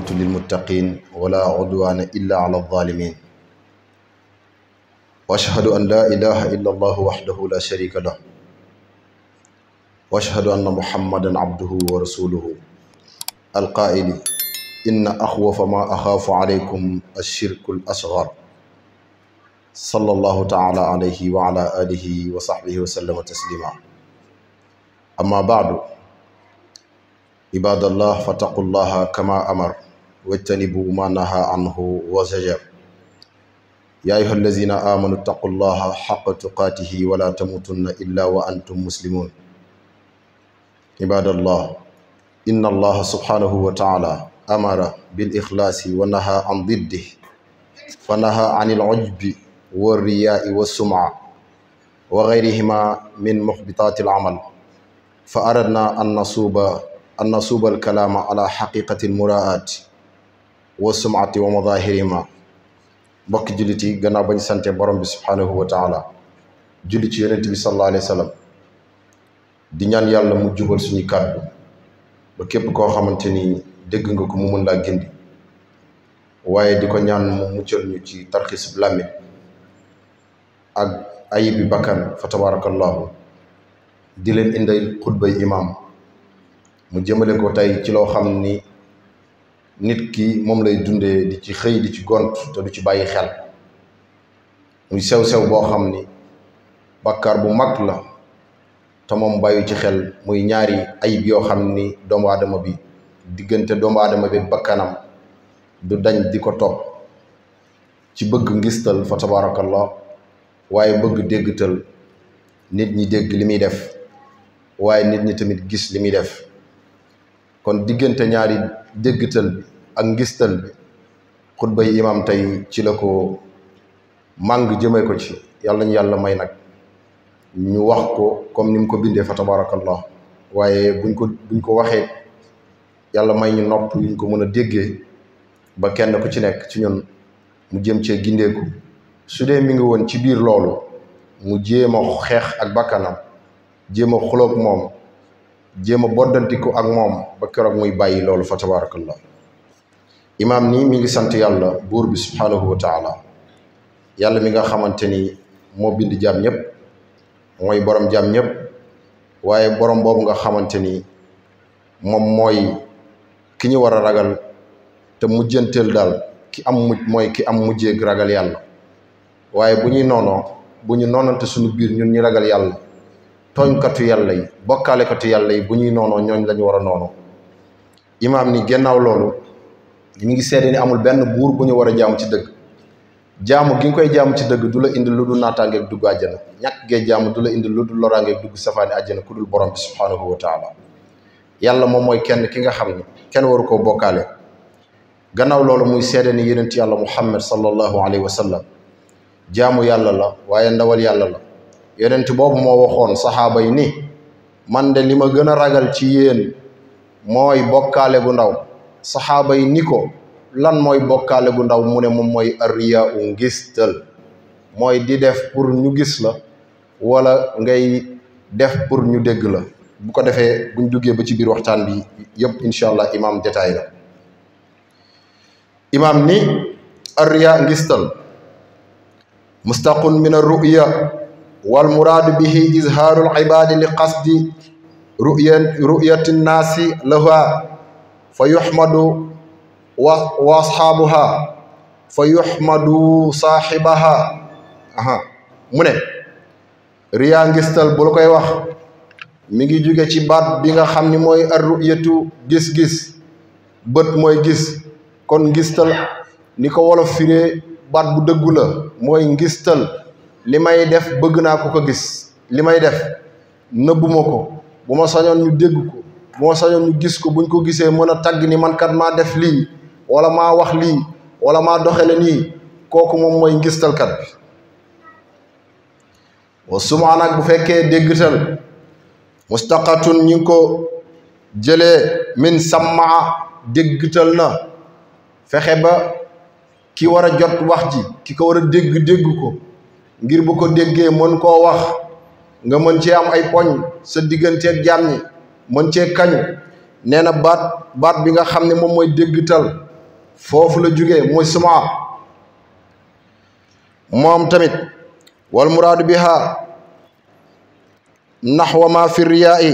والعاقبة للمتقين ولا عدوان إلا على الظالمين وأشهد أن لا إله إلا الله وحده لا شريك له وأشهد أن محمدا عبده ورسوله القائل إن أخوف ما أخاف عليكم الشرك الأصغر صلى الله تعالى عليه وعلى آله وصحبه وسلم تسليما أما بعد عباد الله فاتقوا الله كما أمر واجتنبوا ما نهى عنه وزجر يا أيها الذين آمنوا اتقوا الله حق تقاته ولا تموتن إلا وأنتم مسلمون عباد الله إن الله سبحانه وتعالى أمر بالإخلاص ونهى عن ضده فنهى عن العجب والرياء والسمعة وغيرهما من محبطات العمل فأردنا أن نصوب الكلام على حقيقة المراءة والسمعة ومظاهرهما mbokki jullit yi gannaaw bañ sante borom bi subhanahu wa taala julli ci yonent bi sallallahu alayhi wa sallam di ñaan yàlla mu jubal suñu kàddu ba képp koo xamante ni dégg nga ko mu mën laa gindi waaye di ko ñaan mu muccal ñu ci tarxis làmmiñ ak ayib bi bakkan fa tabarakallahu di leen indil xutbay imaam mu jëmale ko tey ci loo xam ni nit ki moom lay dundee di ci xëy di ci gont te du ci bàyyi xel muy sew-sew boo xam ni bàkkaar bu mag la te moom bàyyi ci xel muy ñaari ayib yoo xam ni doomu aadama bi diggante doomu aadama bi bakkanam du dañ di ko topp ci bëgg ngistal fa tabarakallah waaye bëgg déggtal nit ñi dégg li muy def waaye nit ñi tamit gis li muy def kon diggante ñaari déggtal bi ak ngistal bi xutba yi imaam tey ci la ko màng jëmee ko ci yàlla ñu yàlla may nag ñu wax ko comme ni mu ko bindee fa tabarakallah waaye buñ ko waxee yàlla may ñu nopp yuñ ko mën a déggee ba kenn ku ci nekk ci ñun mu jëm cee gindeeku su dee mi ngi woon ci biir loolu mu jéem a xeex ak bakkanam jéem a xuloog moom jéem a boddantiku ak moom ba keroog muy bàyyi loolu fa tabarakallah imaam nii mi ngi sant yàlla buur bi subhanahu wa taala yàlla mi nga xamante ni moo bind jaam ñëpp mooy borom jaam ñëpp waaye borom boobu nga xamante ni moom mooy ki ñu war a ragal te mujjanteel daal ki am mujj mooy ki am mujjeeg ragal yàlla waaye bu ñuy noonante suñu biir ñun ñi ragal yàlla tooñkatu yàlla yi bokkaalekatu yàlla yi bu ñuy noonoo ñooñ la ñu war a noonoo imaam ni gennaaw loolu mi ngi seede ni amul benn buur bu ñu war a jaamu ci dëgg jaamu gi nga koy jaamu ci dëgg du la indi lu dul naataangeeg dugg àjjana ñàkk gee jaamu du la indi lu dul loraangeeg dugg safaani àjjana ku dul borom bi subhanahu wa taala yàlla moom mooy kenn ki nga xam ni kenn waru koo bokkaale gannaaw loolu muy seede ni yonent yàlla muhammad sallallahu alayhi wa sallam jaamu yàlla la waaye ndawal yàlla la yonent boobu moo waxoon saxaaba yi ni man de li ma gën a ragal ci yéen mooy bokkaale gu ndaw saxaaba yi ni ko lan mooy bokkaale gu ndaw mu ne moom mooy arriya u ngistal mooy di def pour ñu gis la wala ngay def pour ñu dégg la bu ko defee buñ duggee ba ci biir waxtaan bi yëpp incha allah imaam détail la imaam ni arriya ngistal mustaqun min arruya wal muraadu bihi izhaarul ibaadi li qasdi ru'yati nnaasi laha fa yuhmadu wa ashaabuha fa yuhmadu saaxibaha mu ne riyaa ngistal bu la koy wax mi ngi jóge ci baat bi nga xam ni mooy ar ru'yatu gis-gis bët mooy gis kon ngistal ni ko wolof firee baat bu dëggu la mooy ngistal li may def bëgg naa ko gis li may def nëbbuma ko bu ma sañoon ñu dégg ko bu ma sañoon ñu gis ko buñ ko gisee mën a tagg ni man kat maa def lii wala maa wax lii wala maa doxele nii kooku moom mooy ngistalkat bi wa suma nag bu fekkee déggtal mustaqatun ñi ngi ko jëlee min sammaa déggtal na fexe ba ki war a jot wax ji ki ko war a dégg ko ngir bu ko déggee mën koo wax nga mën cee am ay poñ sa digganteeg jaam ñi mën cee kañu nee na baat bi nga xam ne moom mooy déggtal foofu la jugee mooy suma moom tamit wal muraadu biha naxwa ma fi riyaa'i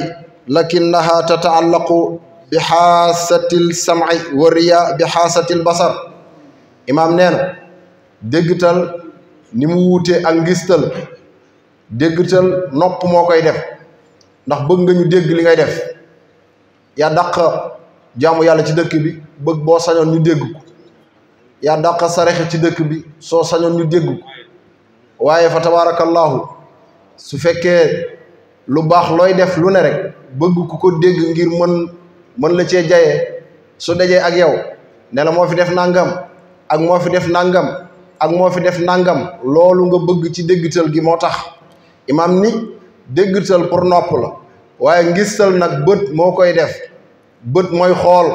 lakinnaha tataallaqu bi xaasatil sam'i wa riyaa bi xaasatil basar imaam nee na déggtal ni mu wuutee ak ngistal déggtal nopp moo koy def ndax bëgg nga ñu dégg li ngay def yaa dàq jaamu yàlla ci dëkk bi bëgg boo sañoon ñu dégg ko yaa dàq saraxe ci dëkk bi soo sañoon ñu dégg ko waaye fa tabaarakallaahu su fekkee lu baax looy def lu ne rek bëgg ku ko dégg ngir mën la cee jayee su dajee ak yow ne la moo fi def nangam ak moo fi def nangam ak moo fi def nangam loolu nga bëgg ci déggtal gi moo tax imaam ni déggtal pour nopp la waaye ngistal nag bët moo koy def bët mooy xool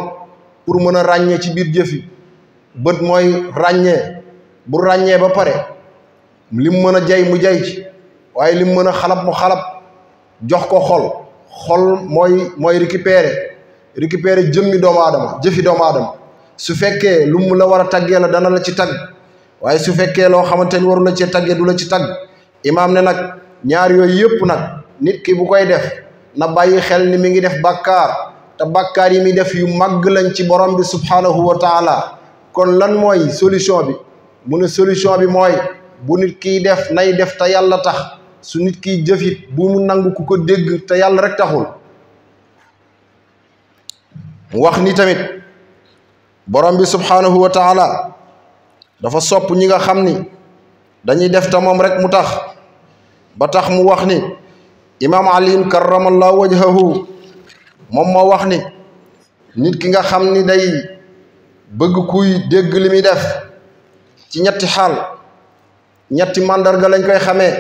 pour mën a ràññee ci biir jëf yi bët mooy ràññee bu ràññee ba pare lim mën a jay mu jay ci waaye lim mën a xalab mu xalab jox ko xol mooy récupérer jëmmi doomu aadama jëfi doomu aadama su fekkee lu mu la war a taggee la dana la ci tagg waaye su fekkee loo xamante ni waru la ci taggee du la ci tagg imaam ne nag ñaar yooyu yëpp nag nit ki bu koy def na bàyyi xel ni mi ngi def bàkkaar te bàkkaar yi mi def yu màgg lañ ci borom bi subhaanahu wa taala kon lan mooy solution bi mu ne solution bi mooy bu nit kiy def nay def te yàlla tax su nit kiy jëfit bu mu nangu ku ko dégg te yàlla rek taxul mu wax ni tamit borom bi subhaanahu wa taala dafa sopp ñi nga xam ni dañuy def te moom rek mu tax ba tax mu wax ni imaam Ali karramallahu wajhahu moom moo wax ni nit ki nga xam ni day bëgg kuy dégg li muy def ci ñetti xaal ñetti màndarga lañ koy xamee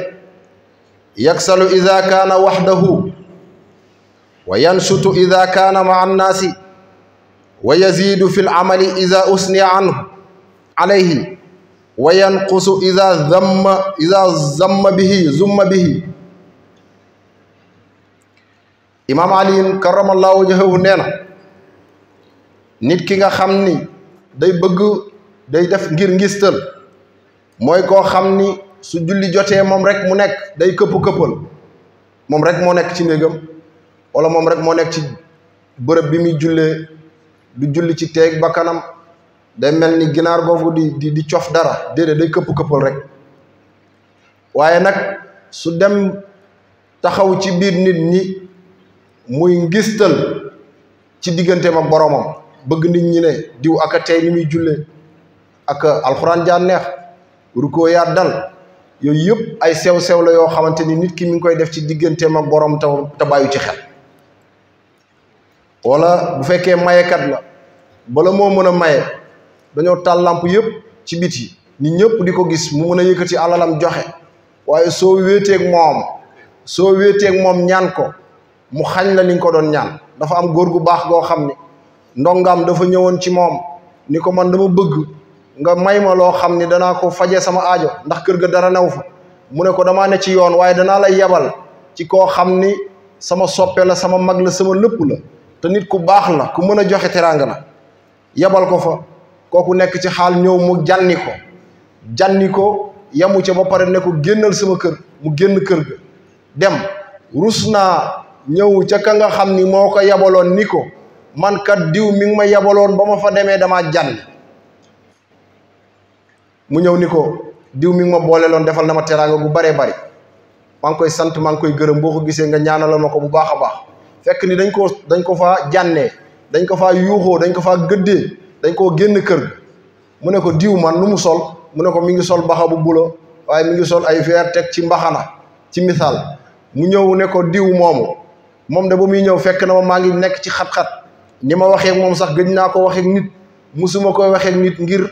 yaksalu ida kaana waxdahu wa yansutu ida kaana maa annaasi wa yaziidu fi lamali ida usniya anhu alayhi wa yanqusu ida zumma bihi imaam Ali karamallahu wajhahu nee na nit ki nga xam ni day bëgg day def ngir ngistal mooy koo xam ni su julli jotee moom rek mu nekk day këpp-këppal moom rek moo nekk ci néegam wala moom rek moo nekk ci bërëb bi muy jullee du julli ci teeg ba kanam day mel ni ginaar googu di cof dara déedéet day këpp-këppal rek waaye nag su dem taxaw ci biir nit ñi muy ngistal ci digganteem ak boromam bëgg nit ñi ne diw aka tey ni muy jullee ak alxuraan jaan neex rukoo yaa dal yooyu yëpp ay sew-sew la yoo xamante ni nit ki mi ngi koy def ci digganteem ak borom te bàyyu ci xel wala bu fekkee mayekat la bala moo mën a maye dañoo taal lamp yëpp ci biti nit ñëpp di ko gis mu mën a yëkkati alalam joxe waaye soo wéeteeg moom ñaan ko mu xañ la li nga ko doon ñaan dafa am góor gu baax goo xam ni ndongaam dafa ñëwoon ci moom ni ko man dama bëgg nga may ma loo xam ni danaa ko faje sama aajo ndax kër ga dara new fa mu ne ko damaa ne ci yoon waaye danaa lay yebal ci koo xam ni sama soppe la sama mag la sama lépp la te nit ku baax la ku mën a joxe teraanga la yebal ko fa kooku nekk ci xaal ñëw mu janni ko yamu ca ba pare ne ko génnal sama kër mu génn kër ga dem rus naa ñëw ca ka nga xam ni moo ko yabaloon ni ko man kat diw mi ngi ma yabaloon ba ma fa demee damaa janni mu ñëw ni ko diw mi ngi ma boole loon defal na ma teraanga gu baree bari maa ngi koy sant maa ngi koy gërëm boo ko gisee nga ñaanalal ma ko bu baax a baax fekk ni dañ ko faa jànnee dañ ko faa yuuxoo dañ ko faa gëddee dañ koo génn kër ga mu ne ko diw man lu mu sol mu ne ko mi ngi sol baxa bu bulo waaye mi ngi sol ay verre teg ci mbaxana ci misaal mu ñëw ne ko diw moom de ba muy ñëw fekk na ma maa ngi nekk ci xat-xat ni ma waxee ak moom sax gëj naa ko waxee ak nit musuma koy waxee ak nit ngir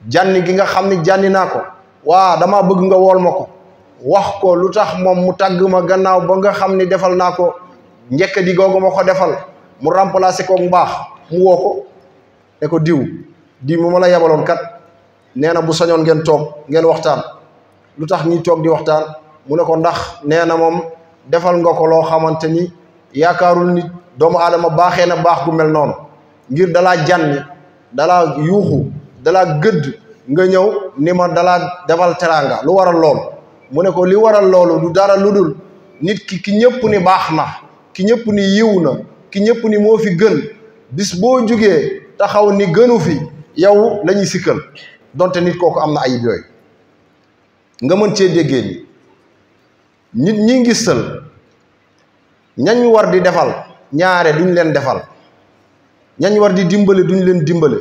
jànni gi nga xam ni jànni naa ko waa damaa bëgg nga wool ma ko wax ko lu tax moom mu tàgg ma gannaaw ba nga xam ni defal naa ko njëkk di googu ma ko defal mu remplacer ko mbaax mu woo ko ne ko diw mu ma la yabaloon kat nee na bu sañoon ngeen toog ngeen waxtaan lu tax ñuy toog di waxtaan mu ne ko ndax nee na moom defal nga ko loo xamante ni yaakaarul nit doomu aadama baaxee na baax gu mel noonu ngir dalaa jànni dalaa yuuxu dalaa gëdd nga ñëw ni ma dalaa defal teraanga lu waral loolu mu ne ko li waral loolu du dara lu dul nit ki ñëpp ni baax na ki ñëpp ni yiw na ki ñëpp ni moo fi gën bis boo jugee taxaw ni gënu fi yow la ñuy sikkal donte nit kooku am na ayib yooyu nga mën cee déggee ni nit ñi ngistal ñañ war di defal ñaare duñ leen defal ñañ war di dimbale duñ leen dimbale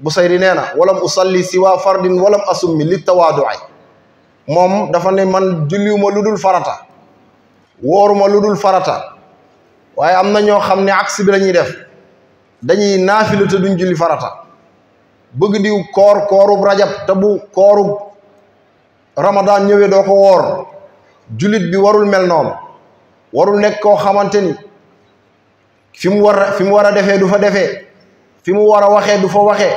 Busayri nee na walam usalli siwa fardin walam asummi li tawaadu'i moom dafa ne man julliwuma lu dul farata wooruma lu dul farata waaye am na ñoo xam ne aksi bi la ñuy def dañuy naafila te duñ julli farata bëgg diw koorub rajab te bu koorub ramadan ñëwee doo ko woor jullit bi warul mel noonu warul nekk koo xamante ni fi mu war a defee du fa defee fi mu war a waxee du fa waxee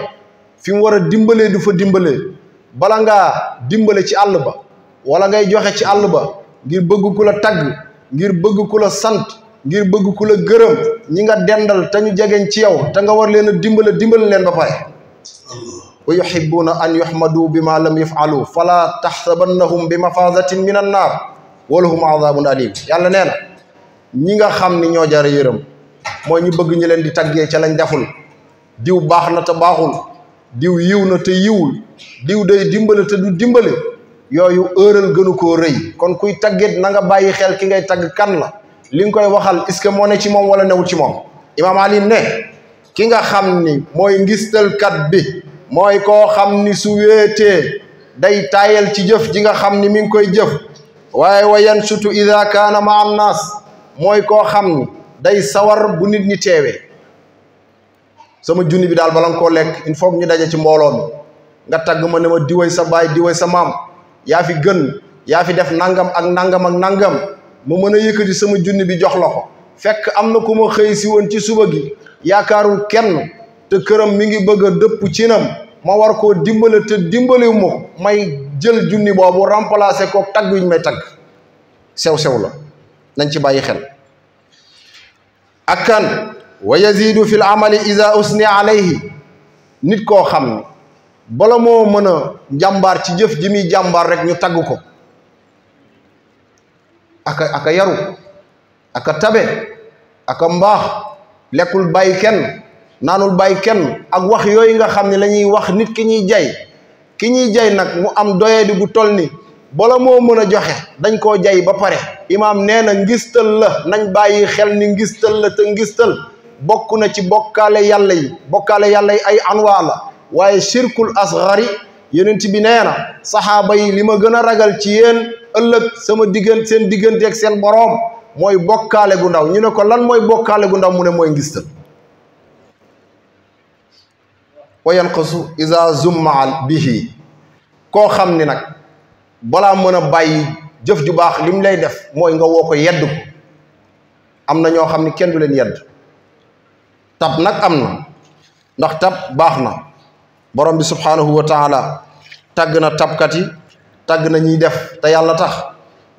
fi mu war a dimbalee du fa dimbalee bala ngaa dimbale ci àll ba wala ngay joxe ci àll ba ngir bëgg ku la tagg ngir bëgg ku la sant ngir bëgg ku la gërëm ñi nga dendal te ñu jegeñ ci yow te nga war leen a dimbale leen ba pare wa yuhibbuna an yuhmadu bima lam yaf'alu fala tahsabannahum bi mafazatin min an naar wa lahum azabun alim yàlla nee na ñi nga xam ni ñoo jara yërëm mooy ñu bëgg ñu leen di taggee ca lañ deful diw baax na te baaxul diw yiw na te yiwul diw day dimbale te du dimbale yooyu ëral gënu koo rëy kon kuy tagget na nga bàyyi xel ki ngay tagg kan la li nga koy waxal est-ce que moo ne ci moom wala newul ci moom imaam Ali ne ki nga xam ni mooy ngistalkat bi mooy koo xam ni su wéetee day taayal ci jëf ji nga xam ni mi ngi koy jëf waaye wa yansutu ida kaana ma an naas mooy koo xam ni day sawar bu nit ñi teewee sama junni bi daal bala nga koo lekk il faut ñu daje ci mbooloo mi nga tagg ma ne ma diway sa baay diway sa maam yaa fi gën yaa fi def nangam ak nangam ak nangam ma mën a yëkkati sama junni bi jox la ko fekk am na ku ma xëy si woon ci suba gi yaakaarul kenn te këram mi ngi bëgg a dëpp ci nam ma war koo dimbale te dimbalewu ma ko may jël junni boobu remplacer ko tagg yuñ may tagg sew-sew la nañ ci bàyyi xel ak kan wa yazidu fi l amali ida usni alayhi nit koo xam ne bala moo mën a jàmbaar ci jëf ji muy jàmbaar rek ñu tagg ko aka yaru aka tabe aka mbaax lekkul bàyyi kenn naanul bàyyi kenn ak wax yooyu nga xam ne la ñuy wax nit ki ñuy jay nag mu am doyadi gu toll ni bala moo mën a joxe dañ koo jay ba pare imaam nee na ngistal la nañ bàyyi xel ni ngistal la te ngistal bokk na ci bokkaale yàlla yi ay anwaa la waaye shirkul asgari yonent bi nee na saxaaba yi li ma gën a ragal ci yéen ëllëg sama seen diggante ak seen boroom mooy bokkaale gu ndaw ñu ne ko lan mooy bokkaale gu ndaw mu ne mooy ngistal wa yanqasu iza zumma bihi koo xam ni nag balaa mën a bàyyi jëf ju baax lim lay def mooy nga woo ko yedd ko am na ñoo xam ni kenn du leen yedd tab nag am na ndax tab baax na borom bi subhaanahu wa taala tàgg na tabkat yi tàgg na ñiy def te yàlla tax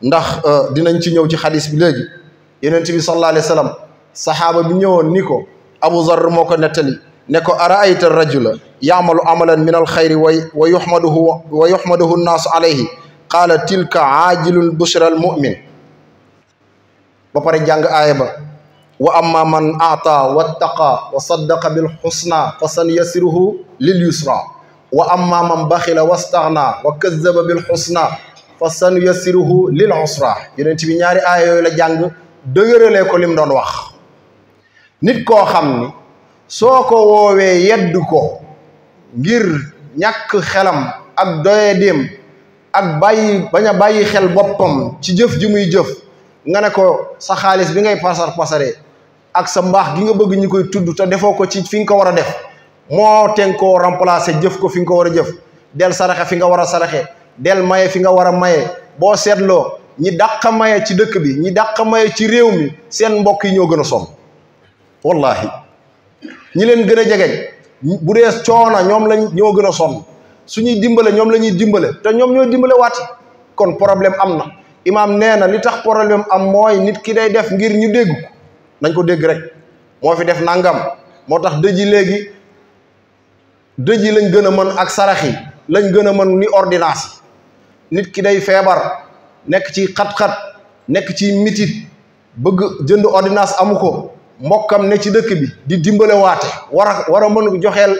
ndax dinañ ci ñëw ci xadis bi léegi yonent bi sallallahu alayhi wa sallam saxaaba bi ñëwoon ni ko Abu Zarr moo ko nettali ne ko araayta rajula yaamalu amalan min alxayri wa yuxmaduhu nnaasu alayhi qaala tilka aajilul bushra al mu'min ba pare jàng aaya ba wa amma man a'ta wattaqa wa saddaqa bil husna fa sanuyassiruhu lil yusra wa amma man baxila wastaghna wa kazzaba bil husna fa sanuyassiruhu lil usra yonent bi ñaari aaya yooyu la jàng dëgëralee ko lim doon wax nit koo xam ni soo ko woowee yedd ko ngir ñàkk xelam ak doyedeem ak bañ a bàyyi xel boppam ci jëf ji muy jëf nga ne ko sa xaalis bi ngay pasaree ak sa mbaax gi nga bëgg ñu koy tudd te defoo ko ci fi nga ko war a def moo ten koo remplacer jëf ko fi nga ko war a jëf del saraxe fi nga war a saraxe del maye fi nga war a maye boo seetloo ñi dàq maye ci dëkk bi ñi dàq maye ci réew mi seen mbokk yi ñoo gën a sonn wallahi ñi leen gën a jegeñ bu dee coona ñoom lañ ñoo gën a sonn suñuy dimbale ñoom la ñuy dimbale te ñoom ñooy dimbale waati kon problème am na imaam nee na li tax problème am mooy nit ki day def ngir ñu dégg ko nañ ko dégg rek moo fi def nangam moo tax dëji léegi dëj yi lañ gën a mën ak sarax yi lañ gën a mën ni ordonnance yi nit ki day feebar nekk ci xat-xat nekk ci mitit bëgg jënd ordonnance amu ko mbokkam ne ci dëkk bi di dimbale waate war a mën joxeel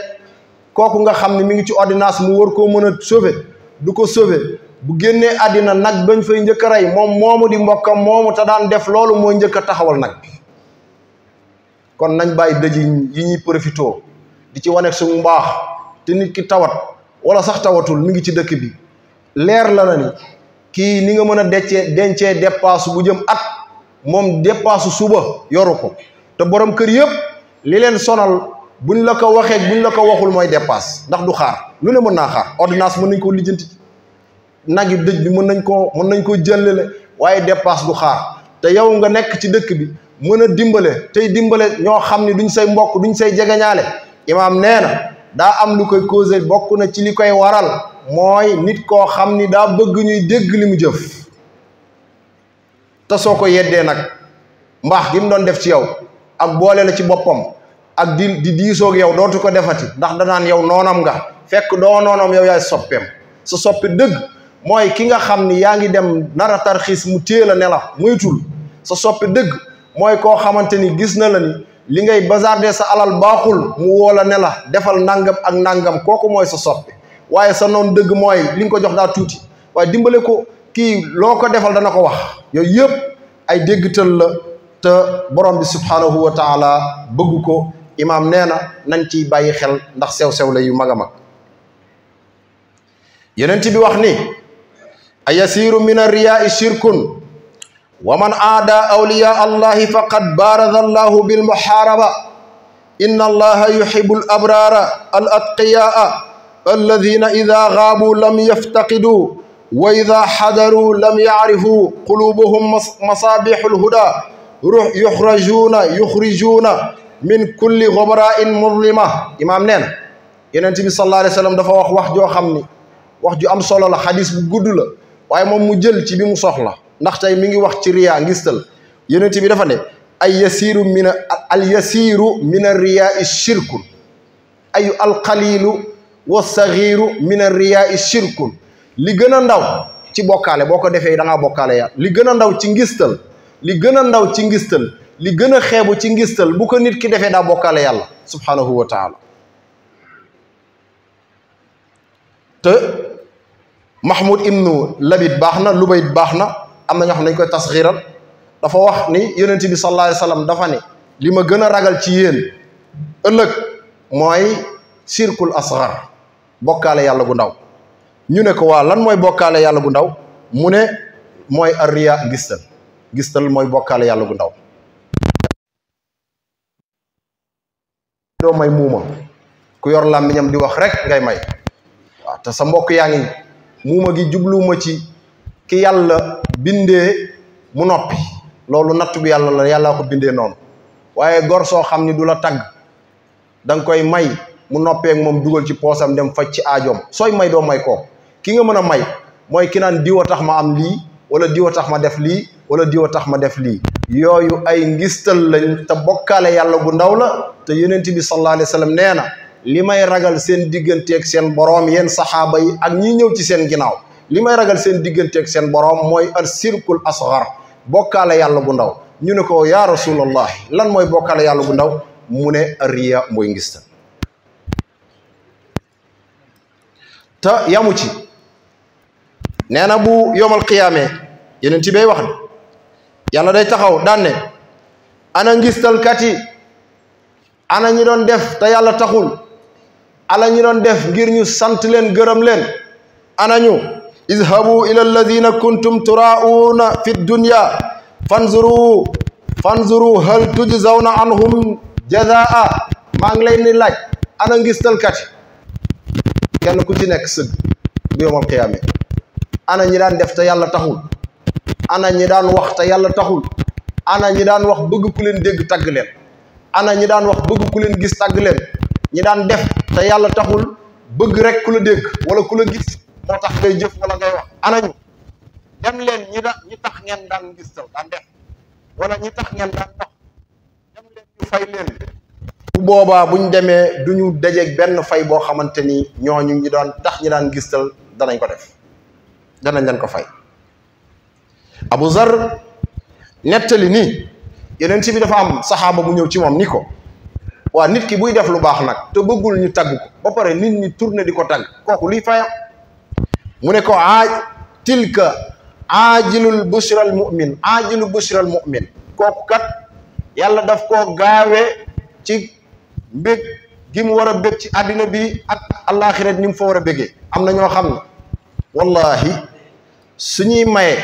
kooku nga xam ne mi ngi ci ordonnance mu war koo mën a sauver du ko sauver bu génnee àddina nag bañ fay njëkk a rey moom moomu di mbokkam moomu te daan def loolu mooy njëkk a taxawal nag bi kon nañ bàyyi dëj yi ñuy profitoo di ci wane suñu mbaax te nit ki tawat wala sax tawatul mi ngi ci dëkk bi leer la na ni kii ni nga mën a dencee dépasse bu jëm at moom dépasse suba yoru ko te borom kër yëpp li leen sonal buñ la ko waxee buñ la ko waxul mooy dépasse ndax du xaar lu ne mën naa xaar ordonnance mën nañ koo lijjanti nag yi dëj bi mën nañ koo jëlale waaye dépasse du xaar te yow nga nekk ci dëkk bi mën a dimbale tey dimbale ñoo xam ne duñ say mbokk duñ say jegeñaale imaam nee na daa am lu koy causé bokk na ci li koy waral mooy nit koo xam ni daa bëgg ñuy dégg li mu jëf te soo ko yeddee nag mbaax gi mu doon def ci yow ak boole la ci boppam ak di diisoog yow dootu ko defati ndax danaan yow noonam nga fekk doo noonam yow yaay soppeem sa soppi dëgg mooy ki nga xam ni yaa ngi dem nara tarxiis mu téel a ne la moytul sa soppi dëgg mooy koo xamante ni gis na la ni li ngay bazarder sa alal baaxul mu woola ne la defal nangam ak nangam kooku mooy sa soppi waaye sa noon dëgg mooy li nga ko jox daa tuuti waaye dimbale ko kii loo ko defal dana ko wax yooyu yëpp ay déggtal la te borom bi subhanahu wa taala bëgg ko imaam nee na nañ ciy bàyyi xel ndax sew-sew la yu mag a mag yeneen bi wax ni ayasiru min arriyaai shirkun wa man aada awliya allahi faqad baarada allahu bilmuhaaraba inna allaha yuhibu al abrara al atqiyaa alladina ida gaabu lam yaftaqidu wa ida xadaru lam yacrifu qulubuhum masabixu lhuda yuxrijuuna min kulli gobrain mudlima imaam nee na yenent bi sallallahu alayhi wa sallam dafa wax joo xam ni wax ju am solo la xadis bu gudd la waaye moom mu jël ci bi mu soxla ndax tey mi ngi wax ci riyaa ngistal yenent bi dafa ne al yasiru min arriyaai shirkun ay alqalilu wa sagiru min arriyaai shirkun li gën a ndaw ci bokkaale boo ko defee da ngaa bokkaale yàlla li gën a ndaw ci ngistal li gën a ndaw ci ngistal li gën a xeebu ci ngistal bu ko nit ki defee daa bokkaale yàlla subhanahu wa taala te Mahmoud ibnu Labid baax na Lubayd baax na am na ñoo xam ne dañ koy tasxiiral dafa wax ni yonent bi sallallahu alayhi wa sallam dafa ne li ma gën a ragal ci yéen ëllëg mooy shirkul asgar bokkaale yàlla gu ndaw ñu ne ko waa lan mooy bokkaale yàlla gu ndaw mu ne mooy arriya ngistal mooy bokkaale yàlla gu ndaw doo may muuma ku yor làmmiñam di wax rek ngay may waaw te sa mbokk yaa ngi muuma gi jubluwuma ci ki yàlla bindee mu noppi loolu natt bi yàlla la yàllaa ko bindee noonu waaye gor soo xam ni du la tagg da nga koy may mu noppeek moom dugal ci poosam dem faj ci aajoom sooy may doo may kooku ki nga mën a may mooy ki naan diwa tax ma am lii wala diwa tax ma def lii wala diwa tax ma def lii yooyu ay ngistal lañ te bokkaale yàlla gu ndaw la te yonent bi sallallahu alayhi wa sallam nee na li may ragal seen digganteeg seen boroom yéen saxaaba yi ak ñi ñëw ci seen ginnaaw li may ragal seen digganteeg seen boroom mooy al sirkul asgar bokkaale yàlla gu ndaw ñu ne ko yaa rasulallah lan mooy bokkaale yàlla gu ndaw mu ne riya mooy ngistal te yamu ci nee na bu yomal qiyaamee yeneen ci bay wax ne yàlla day taxaw daan ne ana ngistalkat yi ana ñi doon def te yàlla taxul ana ñi doon def ngir ñu sant leen gërëm leen ana ñu izhabu ila alladina kuntum turauna fi dunya fanzuru hal tujzawna anhum jazaa maa ngi lay ni laaj ana ngistalkat yi kenn ku ci nekk sëgg bu yomal qiyaamee ana ñi daan def te yàlla taxul ana ñi daan wax te yàlla taxul ana ñi daan wax bëgg ku leen dégg tagg leen ana ñi daan wax bëgg ku leen gis tagg leen ñi daan def te yàlla taxul bëgg rek ku la dégg wala ku la gis moo tax ngay jëf wala ngay wax ana ñu dem leen ñi tax ngeen daan gistal daan def wala ñi tax ngeen daan wax dem leen ñu fay leen bu boobaa buñ demee duñu dajeeg benn fay boo xamante ni ñooñu ñi doon tax ñi daan gistal danañ ko def, danañ leen ko fay. Abu Zar nettali ni yeneen ci bi dafa am saxaaba bu ñëw ci moom ni ko waa nit ki buy def lu baax nag te bëggul ñu tagg ko ba pare nit ñi tourné di ko tagg kooku luy fayam mu ne ko tilka aajilul bushral mu'min aajilu bushral mu'min kooku kat yàlla daf koo gaawee ci mbég gi mu war a bég ci àddina bi ak àllaaxira ni mu fa war a bégee. am na ñoo xam ne wallahi suñuy maye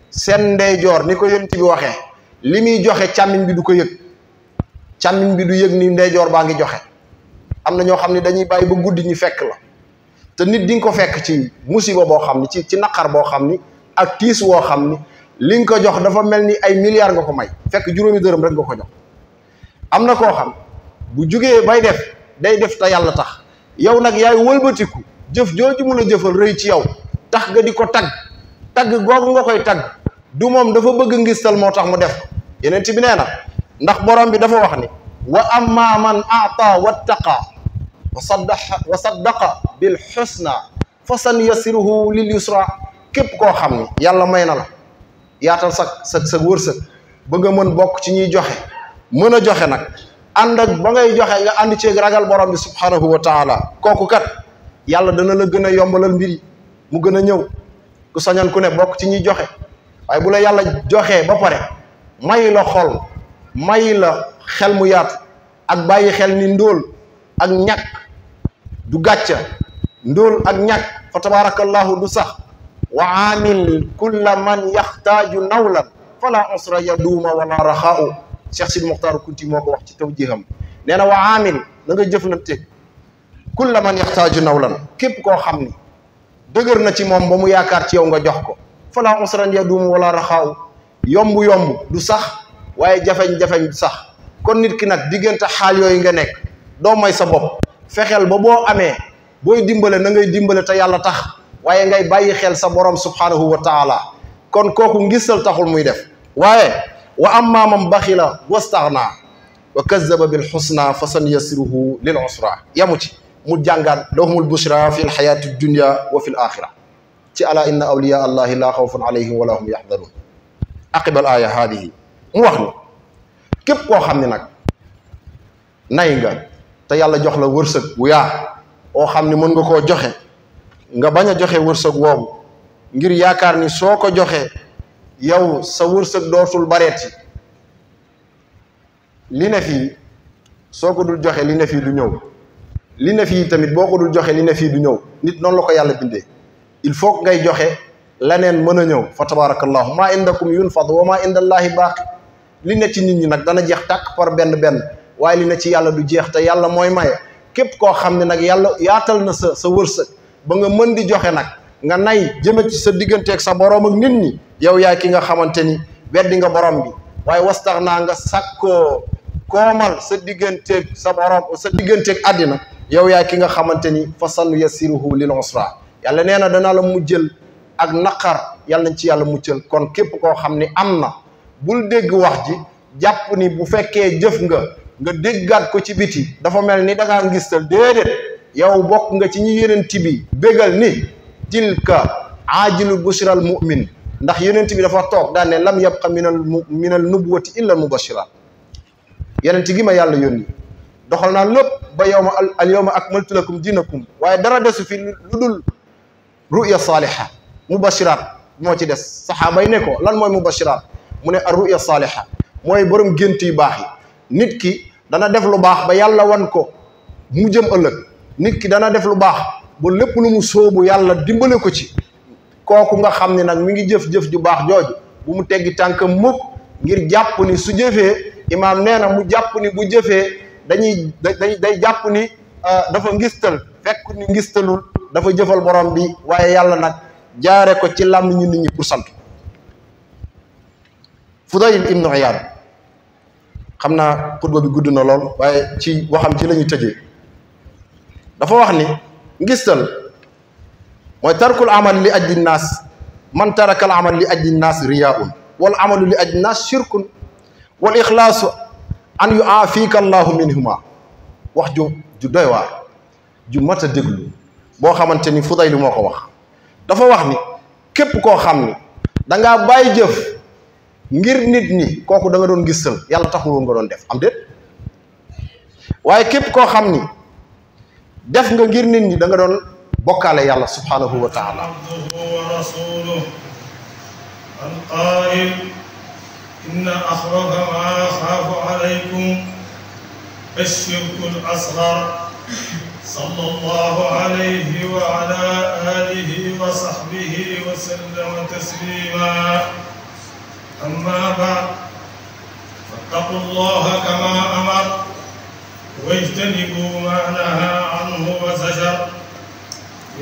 seen ndeyjoor ni ko yonent bi waxee li muy joxe càmmiñ bi du ko yëg, càmmiñ bi du yëg ni ndeyjoor baa ngi joxe. am na ñoo xam ne dañuy bàyyi ba guddi ñu fekk la te nit di nga ko fekk ci musiba boo xam ni ci naqar boo xam ni ak tiis woo xam ni li nga ko jox dafa mel ni ay milliards nga ko may fekk juróomi dërëm rek nga ko jox. am na koo xam bu jugee bay def day def te yàlla tax yow nag yaay wëlbatiku jëf jooju mu la jëfal rëy ci yow tax nga di ko tagg googu nga koy tagg du moom dafa bëgg ngistal moo tax mu def ko. yeneen ci bi nee na ndax borom bi dafa wax ni wa amma man a'ta wattaqa wa saddaqa bil husna fa sanuyassiruhu lil yusra. képp koo xam ni yàlla may na la yaatal sa wërsëg ba nga mën bokk ci ñuy joxe mën a joxe nag ànd ak ba ngay joxe nga ànd ceeg ragal borom bi subhanahu wa taala kooku kat yàlla dana la gën a yombalal mbir yi mu gën a ñëw. ku sañan ku ne bokk ci ñuy joxe waaye bu la yàlla joxee ba pare may la xol may la xel mu yaatu ak bàyyi xel ni ndóol ak ñàkk du gàcca, ndóol ak ñàkk fa tabarakallahu du sax. wa amil kulla man yaxtaaju nawlan fala usra yaduuma wala raxaau. Cheikh Sidi Mokhtar Kunti moo ko wax ci tawjiham nee na wa amil na nga jëflante kulla man yaxtaaju nawlan képp koo xam ni dëgër na ci moom ba mu yaakaar ci yow nga jox ko fala usran yaduumu wala raxaau. yomb du sax waaye jafeñ-jafeñ du sax. kon nit ki nag diggante xaal yooyu nga nekk doo may sa bopp fexeel ba boo amee booy dimbale na ngay dimbale te yàlla tax waaye ngay bàyyi xel sa borom subhanahu wa taala. kon kooku ngisal taxul muy def. waaye wa amma man baxila wastaxna wa kazzaba bil xusna fa sanuyassiruhu lil usra yamu ci mu jàngaat lahumul bushra fi lxayaati dunya wa fi l axira ci ala inna awliya allahi la xawfun alayhim wala hum yaxdarun. aqibal aya haadihi mu wax ni képp koo xam ne nag nay nga te yàlla jox la wërsëg bu yaa oo xam ne mën nga koo joxe nga bañ a joxe wërsëg woowu ngir yaakaar ni soo ko joxe yow sa wërsëg dootul bareeti. li ne fii soo ko dul joxe li ne fii du ñëw, li ne fii tamit boo ko dul joxe li ne fii du ñëw. nit noonu la ko yàlla bindee. il faut ngay joxe leneen mën a ñëw. fa tabarakallahu maa indakum yunfad wa maa indallahi baaqi. li ne ci nit ñi nag dana jeex tàkk par benn waaye li ne ci yàlla du jeex te yàlla mooy maye. képp koo xam ne nag yàlla yaatal na sa wërsëg ba nga mën di joxe nag nga nay jëme ci sa digganteeg sa borom ak nit ñi yow yaay ki nga xamante ni weddi nga borom bi. waaye wastax naa nga sàkkoo koomal sa digganteeg sa borom sa digganteeg àddina yow yaay ki nga xamante ni fa sanuyassiruhu lil usra. yàlla nee na dana la mujjël ak naqar yàlla nañ ci yàlla muccal. kon képp koo xam ni am na bul dégg wax ji jàpp ni bu fekkee jëf nga déggaat ko ci biti dafa mel ni da ngaa ngistal. déedéet yow bokk nga ci ñi yenent bi bégal ni tilka aajilu bushral mu'min. ndax yenent bi dafa toog daan ne lam yabqa minal nubuwati illa al mubashirat. yenent gi ma yàlla yónni doxal naa lépp ba al yawma akmaltu lakum dinakum waaye dara desu fi lu dul ruya saaliha mubashirat moo ci des. saxaaba yi ne ko lan mooy mubashirat mu ne ar ruya saaliha mooy borom gént yu baax yi. nit ki dana def lu baax ba yàlla wan ko mu jëm ëllëg. nit ki dana def lu baax ba lépp lu mu sóobu yàlla dimbale ko ci. kooku nga xam ne nag mi ngi jëf-jëf ju baax jooju bu mu teggi tànkam mukk ngir jàpp ni su jëfee imaam nee na mu jàpp ni bu jëfee day jàpp ni dafa ngistal fekk ni ngistalul dafa jëfal borom bi waaye yàlla nag jaare ko ci làmm ñu nit ñi pour sant. Fudayl ibnu Iyaad xam naa xutba bi gudd na lool waaye ci waxam ci la ñuy tëjee dafa wax ni ngistal mooy tarkul amal li ajli naas man taraka al amal li ajli naas riyaun wal amalu li ajli naas shirkun wal ixlaasu an yuaafika allahu minhuma wax ju doy waar ju mat a déglu boo xamante ni Fudayl moo ko wax dafa wax ni képp koo xam ni dangaa bàyyi jëf ngir nit ñi kooku da nga doon gisal yàlla taxul woon nga doon def am déet waaye képp koo xam ni def nga ngir nit ñi da nga doon bokkaale yàlla subhanahu wa taala wa rasuluhu al-qaa'il inna akhwafa ma akhafu alaykum ash-shirku al-asghar sallallahu alayhi wa ala alihi wa sahbihi wa sallama taslima amma ba'd fattaqullaha kama amara واجتنبوا ما نهى عنه وزجر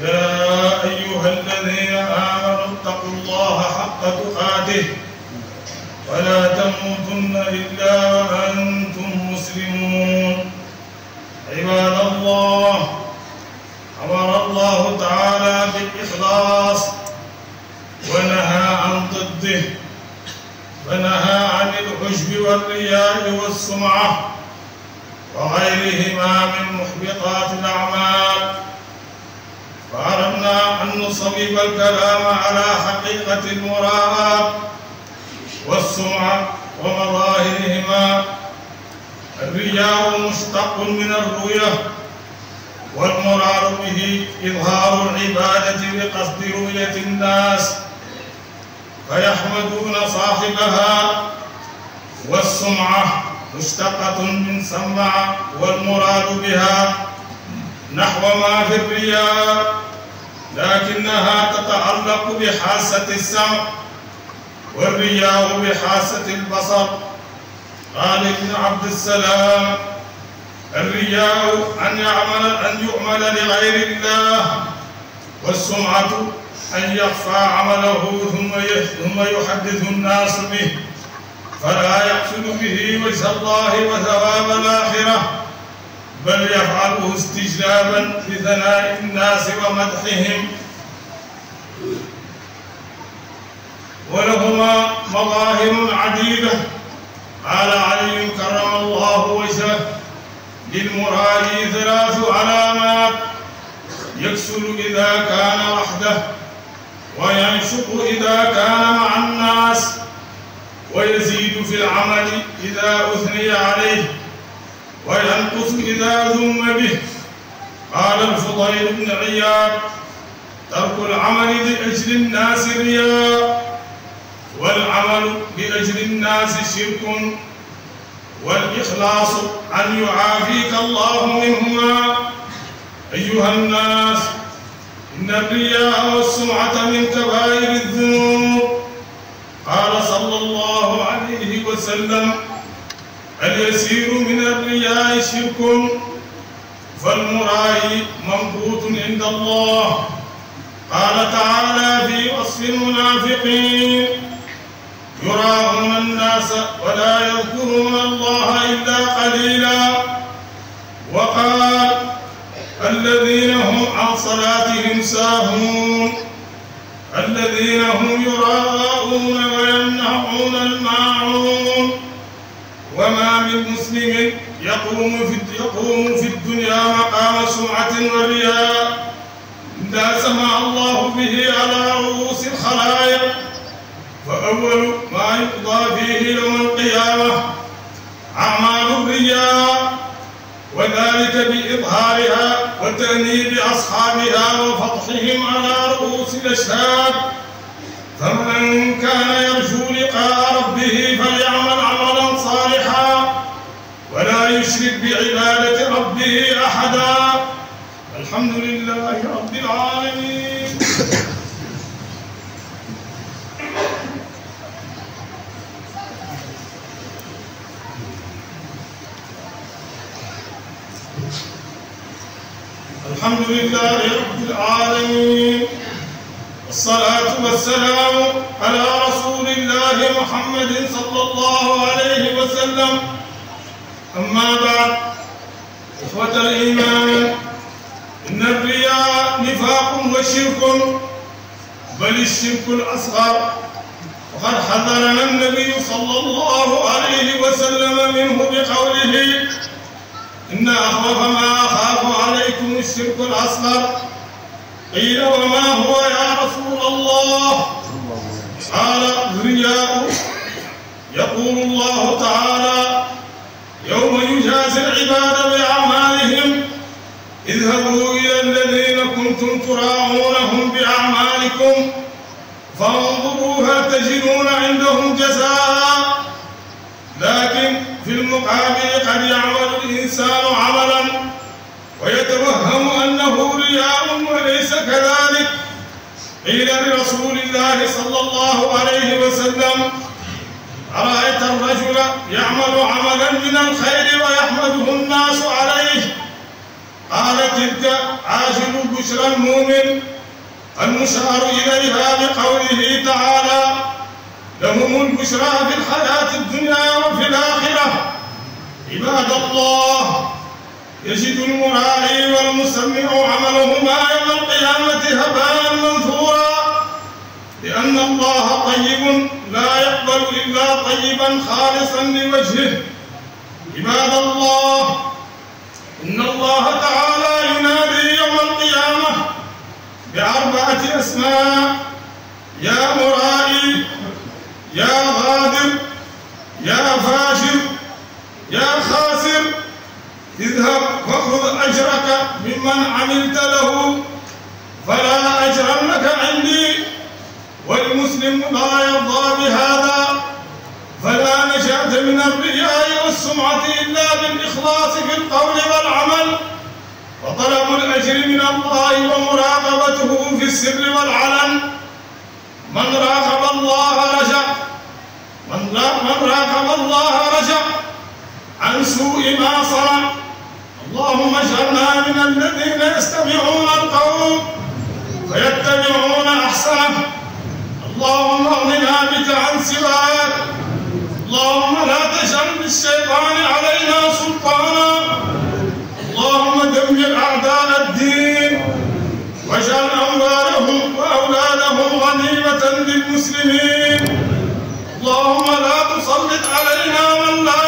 يا أيها الذين آمنوا اتقوا الله حق تقاته ولا تموتن إلا وأنتم مسلمون عباد الله أمر الله تعالى بالإخلاص ونهى عن ضده فنهى عن العجب والرياء والسمعة وغيرهما من محبطات الأعمال فأردنا أن نصوب الكلام على حقيقة المراءة والسمعة ومظاهرهما. الرياء مشتق من الرؤية والمراد به إظهار العبادة بقصد رؤية الناس فيحمدون صاحبها، والسمعة مشتقة من سمع والمراد بها نحو ما في الرياء لكنها تتعلق بحاسة السمع والرياء بحاسة البصر. قال ابن عبد السلام: الرياء أن يعمل لغير الله، والسمعة أن يخفى عمله ثم يحدث الناس به فلا يقصد به وجه الله وثواب الآخرة، بل يفعله استجلابا لثناء الناس ومدحهم. ولهما مظاهر عديدة. قال علي كرم الله وجهه: للمرائي 3 علامات: يكسل إذا كان وحده، وينشق إذا كان مع الناس، ويزيد في العمل إذا أثني عليه، وينقص إذا ذم به. قال الفضيل بن عياض: ترك العمل لأجل الناس رياء، والعمل لأجل الناس شرك، والإخلاص أن يعافيك الله منهما. أيها الناس، إن الرياء والسمعة من كبائر الذنوب. قال صلى الله عليه وسلم: اليسير من الرياء شرك، فالمرائي منبوط عند الله. قال تعالى في وصف المنافقين: يراءون الناس ولا يذكرون الله إلا قليلا. وقال: الذين هم عن صلاتهم ساهون، الذين هم يراءون ويمنعون الماعون. وما من مسلم يقوم في الدنيا مقام سمعة ورياء إلا سمع الله به على رؤوس الخلائق، فأول ما يقضى فيه يوم القيامة أعمال الرياء، وذلك بإظهارها وتأنيب أصحابها وفضحهم على رؤوس الأشهاد. فمن كان يرجو لقاء ربه فليعمل عملا صالحا ولا يشرك بعبادة ربه أحدا. الحمد لله رب العالمين. الحمد لله رب العالمين، والصلاة والسلام على رسول الله محمد صلى الله عليه وسلم. أما بعد، إخوة الإيمان، إن الرياء نفاق وشرك، بل الشرك الأصغر، وقد حذرنا النبي صلى الله عليه وسلم منه بقوله: إن أخوف ما أخاف عليكم الشرك الأصغر. قيل وما هو يا رسول الله؟ قال الرياء. يقول الله تعالى يوم يجازي العباد بأعمالهم اذهبوا إلى الذين كنتم تراءونهم بأعمالكم فانظروا هل تجدون عندهم جزاء. لكن في المقابل قد يعمل الإنسان عملا ويتوهم أنه رياء وليس كذلك. قيل لرسول الله صلى الله عليه وسلم أرأيت الرجل يعمل عملا من الخير ويحمده الناس عليه؟ قال تلك عاجل بشرى المؤمن المشار إليها بقوله تعالى لهم البشرى في الحياة الدنيا وفي الآخرة. عباد الله، يجد المراعي والمسمع عملهما يوم القيامة هباء منثورا، لأن الله طيب لا يقبل إلا طيبا خالصا لوجهه. عباد الله، إن الله تعالى ينادي يوم القيامة ب4 أسماء: يا مرائي، يا غادر، يا فاجر، يا خاسر، اذهب فخذ أجرك ممن عملت له فلا أجر لك عندي. والمسلم لا يرضى بهذا، فلا نجاة من الرياء والسمعة إلا بالإخلاص في القول والعمل وطلب الأجر من الله ومراقبته في السر والعلن. من راقب الله رجع عن سوء ما صنع. اللهم اجعلنا من الذين يستمعون القول فيتبعون أحسنه. اللهم اغننا بك عن سواك. اللهم لا تجعل للشيطان علينا سلطانا. اللهم دمر أعداء الدين واجعل أموالهم وأولادهم غنيمة للمسلمين. اللهم لا تسلط علينا من لا